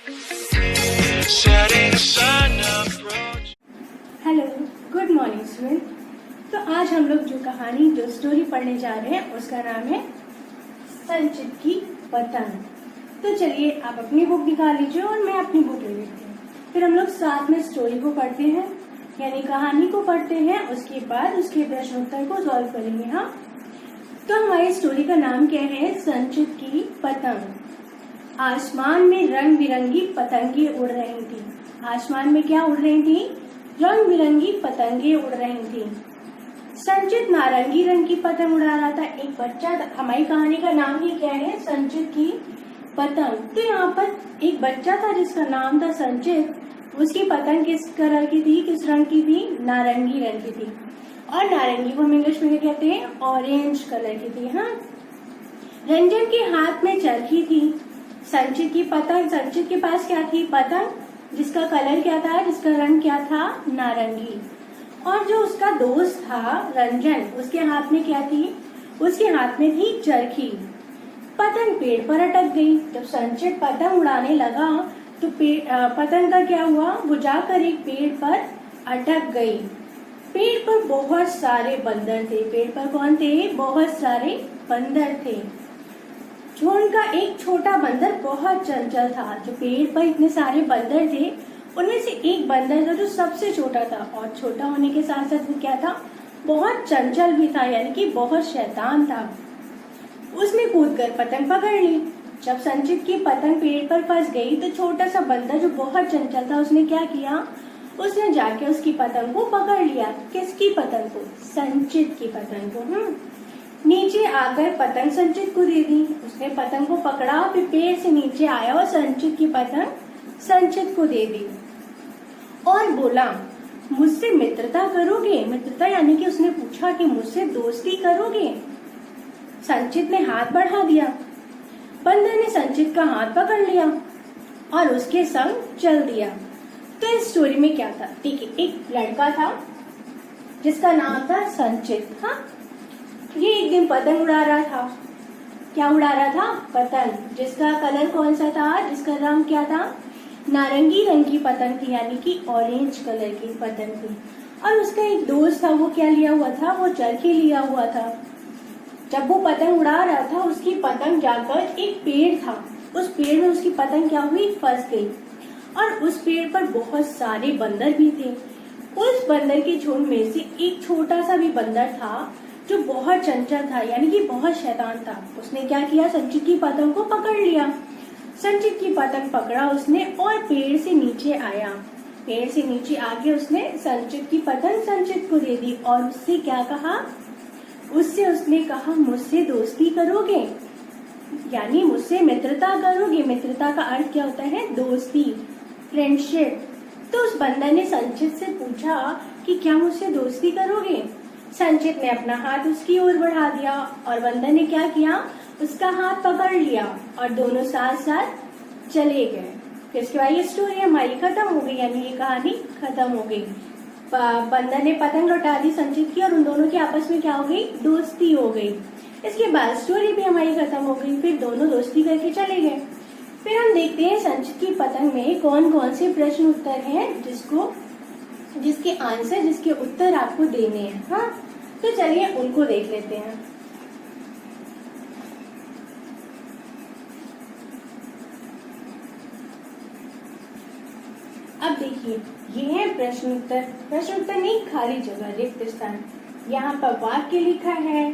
Hello, good morning student. तो आज हम लोग जो स्टोरी पढ़ने जा रहे हैं उसका नाम है संचित की पतंग। तो चलिए आप अपनी बुक निकाल लीजिए और मैं अपनी बुक ले लेती हूँ। फिर हम लोग साथ में स्टोरी को पढ़ते हैं, यानी कहानी को पढ़ते हैं। उसके बाद उसके प्रश्न उत्तर को सॉल्व करेंगे। हाँ, तो हमारी स्टोरी का नाम क्या है? संचित की पतंग। आसमान में रंग बिरंगी पतंगे उड़ रही थी। आसमान में क्या उड़ रही थी? रंग बिरंगी पतंगे उड़ रही थी। संचित नारंगी रंग की पतंग उड़ा रहा था। एक बच्चा, हमारी कहानी का नाम ही क्या है? संचित की पतंग। तो यहाँ पर एक बच्चा था जिसका नाम था संचित। उसकी पतंग किस कलर की थी? किस रंग की थी? नारंगी रंग की थी। और नारंगी को हम इंग्लिश में कहते हैं ऑरेंज कलर की थी। हाँ, रंजन के हाथ में चरखी थी। संचित की पतंग, संचित के पास क्या थी? पतंग, जिसका कलर क्या था? जिसका रंग क्या था? नारंगी। और जो उसका दोस्त था रंजन, उसके हाथ में क्या थी? उसके हाथ में थी चरखी। पतंग पेड़ पर अटक गई। जब संचित पतंग उड़ाने लगा तो पतंग का क्या हुआ? वो जाकर एक पेड़ पर अटक गई। पेड़ पर बहुत सारे बंदर थे। पेड़ पर कौन थे? बहुत सारे बंदर थे। झुंड का एक छोटा बंदर बहुत चंचल था। जो पेड़ पर इतने सारे बंदर थे उनमें से एक बंदर था जो सबसे छोटा था, और छोटा होने के साथ साथ वो क्या था? बहुत चंचल भी था, यानी कि बहुत शैतान था। उसने कूदकर पतंग पकड़ ली। जब संचित की पतंग पेड़ पर फंस गई तो छोटा सा बंदर जो बहुत चंचल था उसने क्या किया? उसने जाके उसकी पतंग को पकड़ लिया। किसकी पतंग को? संचित की पतंग को। नीचे आकर पतंग संचित को दे दी। उसने पतंग को पकड़ा, फिर पेड़ से नीचे आया और संचित की पतंग संचित को दे दी और बोला, मुझसे मित्रता करोगे? मित्रता यानी कि उसने पूछा कि मुझसे दोस्ती करोगे? संचित ने हाथ बढ़ा दिया। बंदर ने संचित का हाथ पकड़ लिया और उसके संग चल दिया। तो इस स्टोरी में क्या था? देखिए, एक लड़का था जिसका नाम था संचित। हाँ, ये एक दिन पतंग उड़ा रहा था। क्या उड़ा रहा था? पतंग, जिसका कलर कौन सा था? जिसका रंग क्या था? नारंगी रंग की पतंग थी, यानी कि ऑरेंज कलर की पतंग थी। और उसका एक दोस्त था, वो क्या लिया हुआ था? वो चरखी लिया हुआ था। जब वो पतंग उड़ा रहा था उसकी पतंग जाकर एक पेड़ था, उस पेड़ में उसकी पतंग क्या हुई? फंस गई। और उस पेड़ पर बहुत सारे बंदर भी थे। उस बंदर के झुंड में से एक छोटा सा भी बंदर था जो बहुत चंचल था, यानी कि बहुत शैतान था। उसने क्या किया? संचित की पतंग को पकड़ लिया। संचित की पतंग पकड़ा उसने और पेड़ से नीचे आया। पेड़ से नीचे आके उसने संचित की पतंग संचित को दे दी और उससे क्या कहा? उसने कहा, मुझसे दोस्ती करोगे? यानी मुझसे मित्रता करोगे? मित्रता का अर्थ क्या होता है? दोस्ती, फ्रेंडशिप। तो उस बंदर ने संचित से पूछा कि क्या मुझसे दोस्ती करोगे? संचित ने अपना हाथ उसकी ओर बढ़ा दिया और बंदर ने क्या किया? उसका हाथ पकड़ लिया और दोनों साथ साथ चले गए। फिर इसके बाद ये स्टोरी हमारी खत्म हो गई, यानी ये कहानी खत्म हो गई। बंदर ने पतंग लौटा दी संचित की और उन दोनों की आपस में क्या हो गई? दोस्ती हो गई। इसके बाद स्टोरी भी हमारी खत्म हो गई। फिर दोनों दोस्ती करके चले गए। फिर हम देखते हैं संचित की पतंग में कौन कौन से प्रश्न उत्तर हैं जिसके उत्तर आपको देने हैं। हाँ, तो चलिए उनको देख लेते हैं। अब देखिए, ये है प्रश्न उत्तर। प्रश्न उत्तर नहीं, खाली जगह, रिक्त स्थान। यहाँ पर वाक्य लिखा है,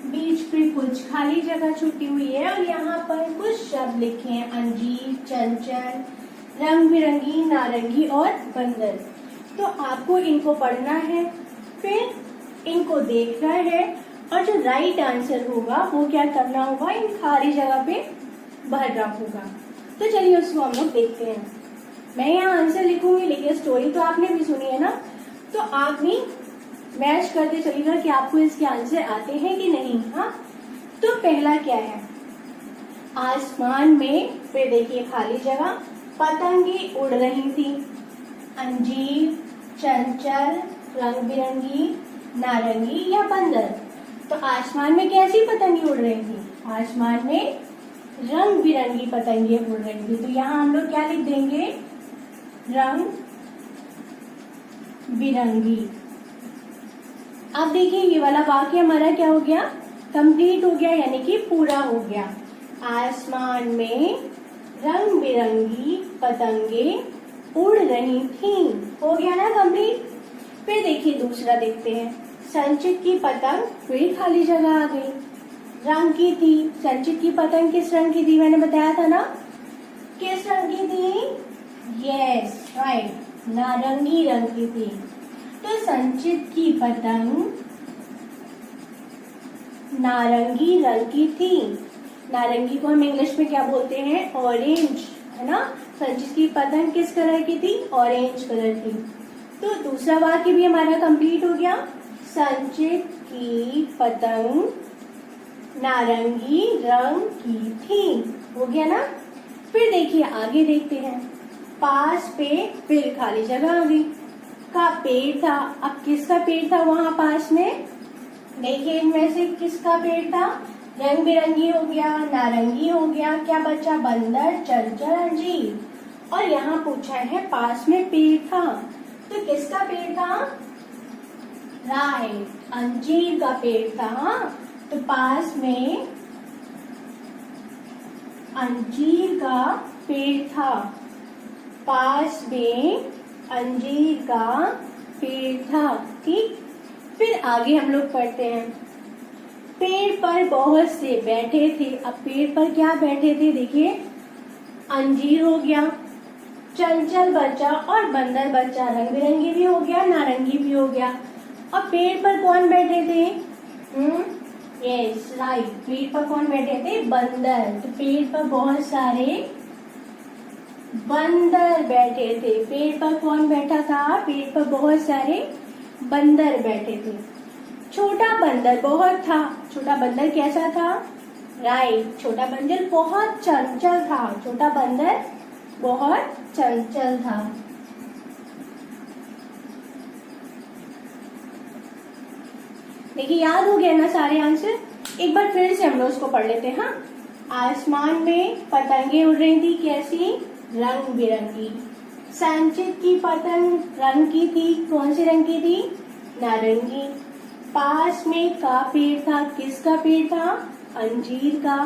बीच पे कुछ खाली जगह छुटी हुई है और यहाँ पर कुछ शब्द लिखे हैं, अंजीर, चंचल, रंग बिरंगी, नारंगी और बंदर। तो आपको इनको पढ़ना है, फिर इनको देखना है और जो राइट आंसर होगा वो क्या करना होगा? इन खाली जगह पे भरना होगा। तो चलिए उसको हम लोग देखते हैं। मैं यहाँ आंसर लिखूंगी, लेकिन स्टोरी तो आपने भी सुनी है ना, तो आप भी मैच करते चलिएगा कि आपको इसके आंसर आते हैं कि नहीं। हाँ, तो पहला क्या है? आसमान में, फिर देखिए खाली जगह, पतंगे उड़ रही थी। अंजीर, चंचल, रंग बिरंगी, नारंगी या बंदर। तो आसमान में कैसी पतंगे उड़ रही थी? आसमान में रंग बिरंगी पतंगे उड़ रही थी। तो यहाँ हम लोग क्या लिख देंगे, रंग बिरंगी। अब देखिए ये वाला वाक्य हमारा क्या हो गया, कंप्लीट हो गया, यानी कि पूरा हो गया। आसमान में रंग बिरंगी पतंगे उड़ रही थीं, हो गया ना कंप्लीट। फिर देखिए दूसरा देखते हैं, संचित की पतंग फिर खाली जगह आ गई, रंग की थी। संचित की पतंग किस रंग की थी, मैंने बताया था ना, किस रंग की थी, यस राइट, नारंगी रंग की थी। तो संचित की पतंग नारंगी रंग की थी। नारंगी को हम इंग्लिश में क्या बोलते हैं, ऑरेंज, है ना। संचित की पतंग किस कलर की थी, ऑरेंज कलर की। तो दूसरा वाक्य भी हमारा कंप्लीट हो गया, संचित की पतंग नारंगी रंग की थी, हो गया ना। फिर देखिए आगे देखते हैं, पास पे फिर खाली जगह आ गई, का पेड़ था। अब किसका पेड़ था वहां पास में, देखिए इनमें से किसका पेड़ था, रंग बिरंगी हो गया, नारंगी हो गया, क्या बचा, बंदर, चंचल, अंजीर। और यहाँ पूछा है पास में पेड़ था, तो किसका पेड़ था, राइट, अंजीर का पेड़ था। तो पास में अंजीर का पेड़ था, पास में अंजीर का पेड़ था, ठीक। फिर आगे हम लोग पढ़ते हैं, पेड़ पर बहुत से बैठे थे। अब पेड़ पर क्या बैठे थे, देखिए अंजीर हो गया, चंचल बच्चा और बंदर बच्चा, रंग बिरंगी भी हो गया, नारंगी भी हो गया। अब पेड़ पर कौन बैठे थे, यस राइट, पेड़ पर कौन बैठे थे, बंदर। तो पेड़ पर बहुत सारे बंदर बैठे थे। पेड़ पर कौन बैठा था, पेड़ पर बहुत सारे बंदर बैठे थे। छोटा बंदर बहुत था। छोटा बंदर कैसा था, राइट, छोटा बंदर बहुत चंचल था। छोटा बंदर बहुत चंचल था। देखिए याद हो गया ना सारे आंसर, एक बार फिर से हम लोग उसको पढ़ लेते हैं। हाँ, आसमान में पतंगे उड़ रही थी, कैसी, रंग बिरंगी। संचित की पतंग रंग की थी, कौन से रंग की थी, नारंगी। पास में का पेड़ था, किसका पेड़ था, अंजीर का।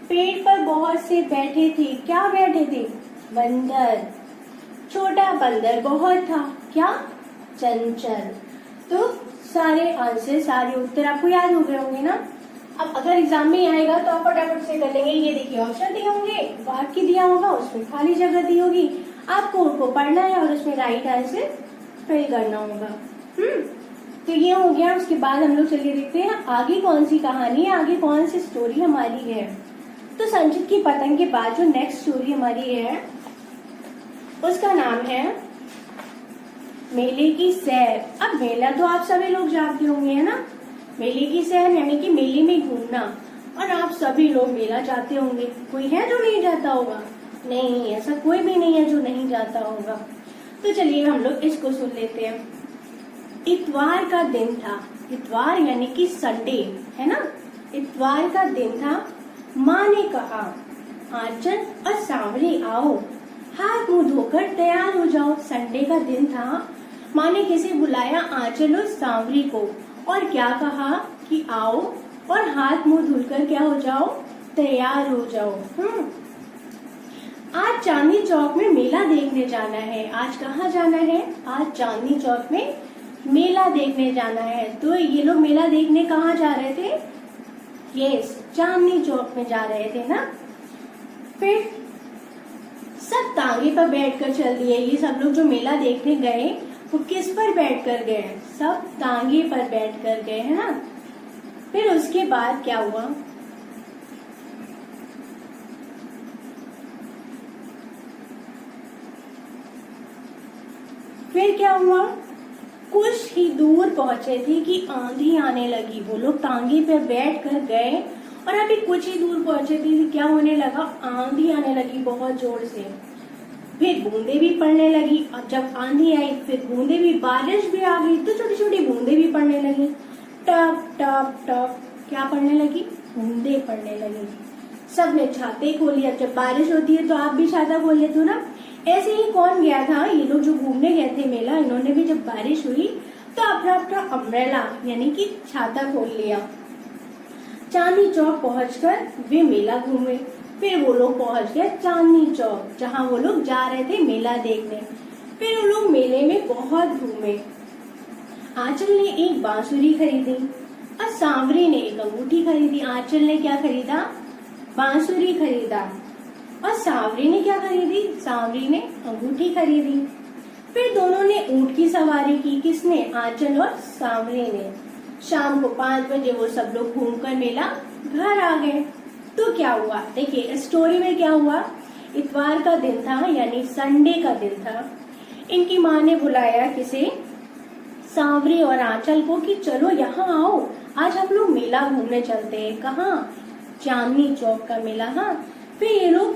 पेड़ पर बहुत से बैठे थे, क्या बैठे थे, बंदर। छोटा बंदर बहुत था, क्या, चंचल। तो सारे आंसर, सारे उत्तर आपको याद हो गए होंगे ना। अब अगर एग्जाम में आएगा तो आप फटाफट से कर लेंगे। ये देखिए ऑप्शन दिए होंगे, वाक्य दिया होगा, उसमें खाली जगह दी होगी, आपको उनको पढ़ना है और उसमें राइट आंसर फिल करना होगा। तो ये हो गया। उसके बाद हम लोग चलिए देखते हैं आगे कौन सी कहानी है, आगे कौन सी स्टोरी हमारी है। तो संचित की पतंग के बाद जो नेक्स्ट स्टोरी हमारी है उसका नाम है मेले की सैर। अब मेला तो आप सभी लोग जानते होंगे, है ना। मेले की सैर यानी कि मेले में घूमना, और आप सभी लोग मेला जाते होंगे। कोई है जो नहीं जाता होगा, नहीं, ऐसा कोई भी नहीं है जो नहीं जाता होगा। तो चलिए हम लोग इसको सुन लेते हैं। इतवार का दिन था, इतवार यानी कि संडे, है ना। इतवार का दिन था। माँ ने कहा, आंचल और सांवरे आओ, हाथ मुंह धोकर तैयार हो जाओ। संडे का दिन था, माँ ने किसे बुलाया, आंचल और सांवरी को, और क्या कहा कि आओ और हाथ मुंह धुलकर क्या हो जाओ, तैयार हो जाओ। आज चांदनी चौक में मेला देखने जाना है। आज कहाँ जाना है, आज चांदनी चौक में मेला देखने जाना है। तो ये लोग मेला देखने कहाँ जा रहे थे, यस, चांदनी चौक में जा रहे थे ना। फिर सब तांगे पर बैठकर चल दिए। ये सब लोग जो मेला देखने गए वो किस पर बैठकर गए, सब तांगे पर बैठकर गए, है ना। फिर उसके बाद क्या हुआ, फिर क्या हुआ, कुछ ही दूर पहुंचे थे कि आंधी आने लगी। वो लोग तांगे पे बैठ कर गए और अभी कुछ ही दूर पहुंचे थे कि क्या होने लगा, आंधी आने लगी बहुत जोर से। फिर बूंदे भी पड़ने लगी। और जब आंधी आई फिर बूंदे भी, बारिश भी आ गई तो छोटी छोटी बूंदे भी पड़ने लगी। टप टप टप क्या पड़ने लगी, बूंदे पड़ने लगी। सबने छाते खोल लिया। जब बारिश होती है तो आप भी छाता खोल लेते हो ना। ऐसे ही कौन गया था, ये लोग जो घूमने गए थे मेला, इन्होंने भी जब बारिश हुई तो अपना अपना अम्ब्रेला यानी कि छाता खोल लिया। चांदनी चौक पहुंचकर वे मेला घूमे। फिर वो लोग पहुंच गए चांदनी चौक, जहाँ वो लोग जा रहे थे मेला देखने। फिर वो लोग मेले में बहुत घूमे। आंचल ने एक बांसुरी खरीदी और सांवरी ने एक अंगूठी खरीदी। आंचल ने क्या खरीदा, बांसुरी खरीदा, और सांवरी ने क्या खरीदी, सांवरी ने अंगूठी खरीदी। फिर दोनों ने ऊंट की सवारी की। किसने, आंचल और सांवरी ने। शाम को 5 बजे वो सब लोग घूमकर मेला घर आ गए। तो क्या हुआ, देखिए स्टोरी में क्या हुआ। इतवार का दिन था यानी संडे का दिन था। इनकी माँ ने बुलाया किसे, सांवरी और आंचल को, कि चलो यहाँ आओ, आज हम लोग मेला घूमने चलते हैं। कहाँ, चांदनी चौक का मेला। हाँ, फिर ये लोग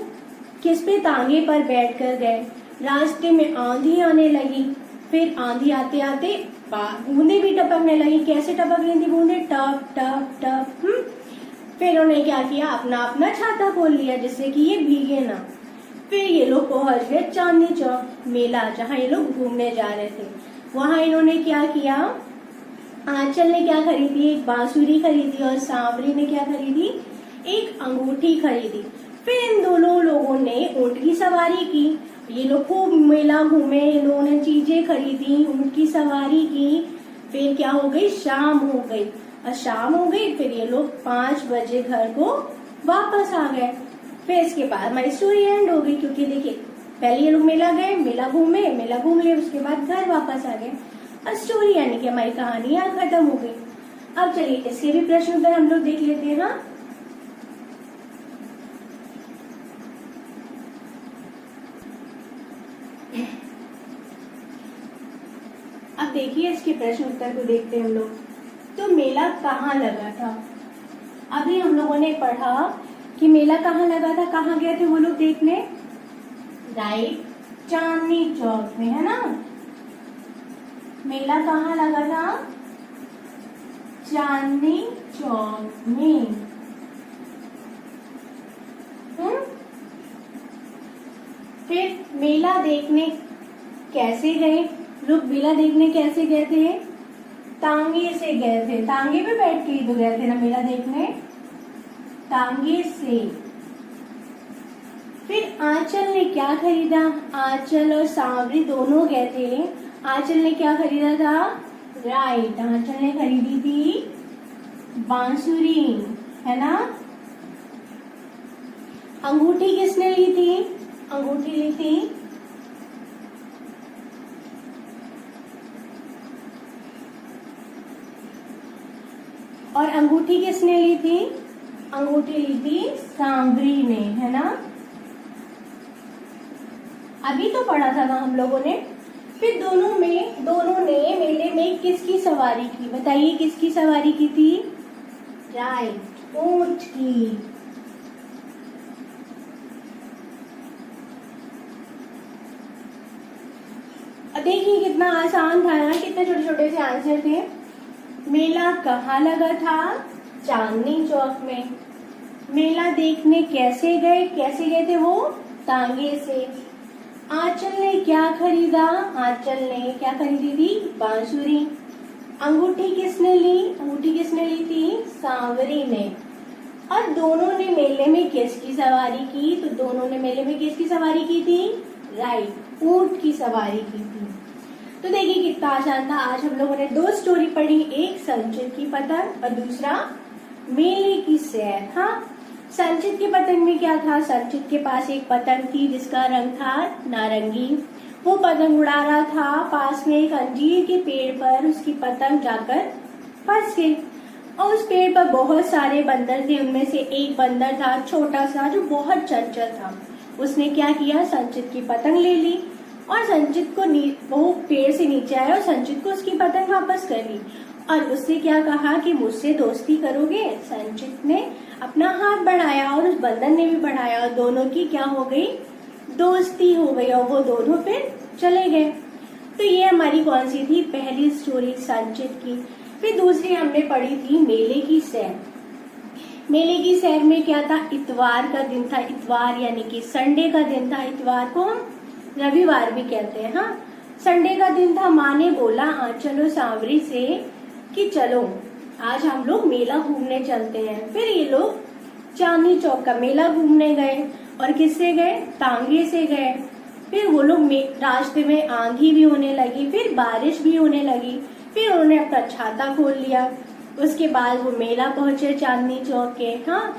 किस पे, तांगे पर बैठ कर गए। रास्ते में आंधी आने लगी। फिर आंधी आते आते बूंदे भी टपकने लगी। कैसे टपक रही थी बूंदे, टप टप टप। फिर उन्होंने क्या किया, अपना अपना छाता खोल लिया जिससे कि ये भीगे ना। फिर ये लोग पहुंच गए चांदनी चौक मेला, जहाँ ये लोग घूमने जा रहे थे। वहां इन्होंने क्या किया, आंचल ने क्या खरीदी, एक बांसुरी खरीदी, और सांवरी ने क्या खरीदी, एक अंगूठी खरीदी। फिर इन दोनों लोगों ने ऊंट की सवारी की। ये लोग खूब मेला घूमे, इन्होंने चीजें खरीदी, ऊंट की सवारी की। फिर क्या हो गई, शाम हो गई। और शाम हो गई, फिर ये लोग 5 बजे घर को वापस आ गए। फिर इसके बाद हमारी स्टोरी एंड हो गई, क्योंकि देखिए पहले ये लोग मेला गए, मेला घूमे, मेला घूम लिए, उसके बाद घर वापस आ गए। और स्टोरी यानी कि हमारी कहानी यहाँ खत्म हो गई। अब चलिए इसके भी प्रश्न उत्तर हम लोग देख लेते हैं। हाँ, अब देखिए इसके प्रश्न उत्तर को देखते हैं हम लोग। तो मेला कहाँ लगा था, अभी हम लोगों ने पढ़ा कि मेला कहाँ लगा था, कहाँ गए थे वो लोग देखने, राइट, चांदनी चौक में, है ना। मेला कहाँ लगा था, चांदनी चौक में। फिर मेला देखने कैसे गए लोग, मेला देखने कैसे गए थे, तांगे से गए थे। तांगे पे बैठ के तो गए थे ना मेला देखने, तांगे से। फिर आंचल ने क्या खरीदा, आंचल और सांवरी दोनों गए थे। आंचल ने क्या खरीदा था, राइट, आंचल ने खरीदी थी बांसुरी, है ना। अंगूठी किसने ली थी, अंगूठी ली थी और अंगूठी किसने ली थी, अंगूठी ली थी सांवरी ने, है ना। अभी तो पढ़ा था ना हम लोगों ने। फिर दोनों ने मेले में किसकी सवारी की, बताइए किसकी सवारी की थी, राइट, ऊंट की। देखिए कितना आसान था ना, कितने छोटे छोटे से आंसर थे। मेला कहाँ लगा था, चांदनी चौक में। मेला देखने कैसे गए थे वो, तांगे से। आंचल ने क्या खरीदा, आंचल ने क्या खरीदी थी, बांसुरी। अंगूठी किसने ली थी, सांवरी ने। और दोनों ने मेले में किसकी सवारी की, तो दोनों ने मेले में किसकी सवारी की थी, राइट, ऊंट की सवारी की थी। तो देखिए कितना आसान था। आज हम लोगों ने 2 स्टोरी पढ़ी, एक संचित की पतंग और दूसरा मेले की सैर। हाँ, संचित की पतंग में क्या था, संचित के पास एक पतंग थी जिसका रंग था नारंगी। वो पतंग उड़ा रहा था, पास में एक अंजीर के पेड़ पर उसकी पतंग जाकर फंस गई। और उस पेड़ पर बहुत सारे बंदर थे, उनमें से एक बंदर था छोटा सा जो बहुत चंचल था। उसने क्या किया, संचित की पतंग ले ली और संचित को वो पेड़ से नीचे आया और संचित को उसकी पतंग वापस कर ली। और उससे क्या कहा कि मुझसे दोस्ती करोगे। संचित ने अपना हाथ बढ़ाया और उस बंदर ने भी बढ़ाया और दोनों की क्या हो गई, दोस्ती हो गई और वो दोनों फिर चले गए। तो ये हमारी कौन सी थी, पहली स्टोरी संचित की। फिर दूसरी हमने पढ़ी थी मेले की सैर। मेले की सैर में क्या था, इतवार का दिन था, इतवार यानी कि संडे का दिन था। इतवार को हम रविवार भी कहते हैं। हाँ, संडे का दिन था। माँ ने बोला आंचलो सांवरी से कि चलो आज हम लोग मेला घूमने चलते हैं। फिर ये लोग चांदनी चौक का मेला घूमने गए। और किससे गए, तांगे से गए। फिर वो लोग रास्ते में आंधी भी होने लगी, फिर बारिश भी होने लगी। फिर उन्होंने अपना छाता खोल लिया। उसके बाद वो मेला पहुंचे चांदनी चौक के। हाँ,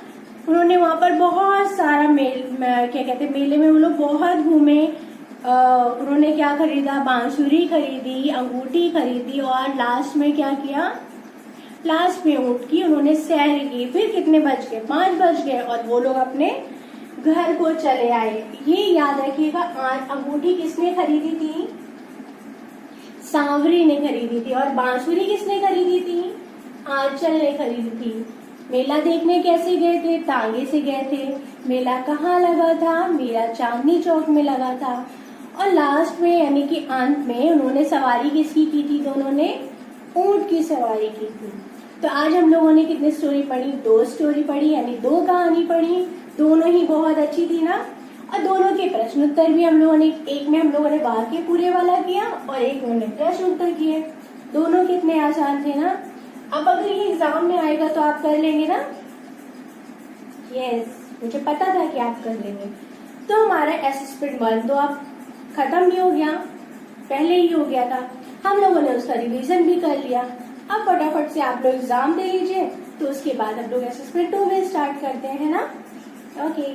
उन्होंने वहां पर बहुत सारा क्या कहते हैं, मेले में वो लोग बहुत घूमे। उन्होंने क्या खरीदा, बांसुरी खरीदी, अंगूठी खरीदी और लास्ट में क्या किया, लास्ट में ऊँट की उन्होंने सैर की। फिर कितने बज गए, 5 बज गए और वो लोग अपने घर को चले आए। ये याद रखिएगा, अंगूठी किसने खरीदी थी, सांवरी ने खरीदी थी। और बांसुरी किसने खरीदी थी, आंचल ने खरीदी थी। मेला देखने कैसे गए थे, तांगे से गए थे। मेला कहाँ लगा था, मेला चांदनी चौक में लगा था। और लास्ट में यानी कि अंत में उन्होंने सवारी किसकी की थी, दोनों ने ऊंट की सवारी की थी। तो आज हम लोगों ने कितनी स्टोरी पढ़ी, 2 स्टोरी पढ़ी, यानी 2 कहानी पढ़ी। दोनों ही बहुत अच्छी थी ना। और दोनों के प्रश्न उत्तर भी हम लोगों ने, एक में हम लोगों ने वाक्य पूरे वाला किया और एक में हमने प्रश्न उत्तर किए। दोनों कितने आसान थे ना। अब अगर ये एग्जाम में आएगा तो आप कर लेंगे ना। यस, मुझे पता था कि आप कर लेंगे। तो हमारा असेसमेंट 1 तो आप खत्म भी हो गया, पहले ही हो गया था। हम लोगों ने उसका रिवीजन भी कर लिया। अब फटाफट से आप लोग एग्जाम दे लीजिए, तो उसके बाद हम लोग असेसमेंट 2 में स्टार्ट करते हैं ना। ओके।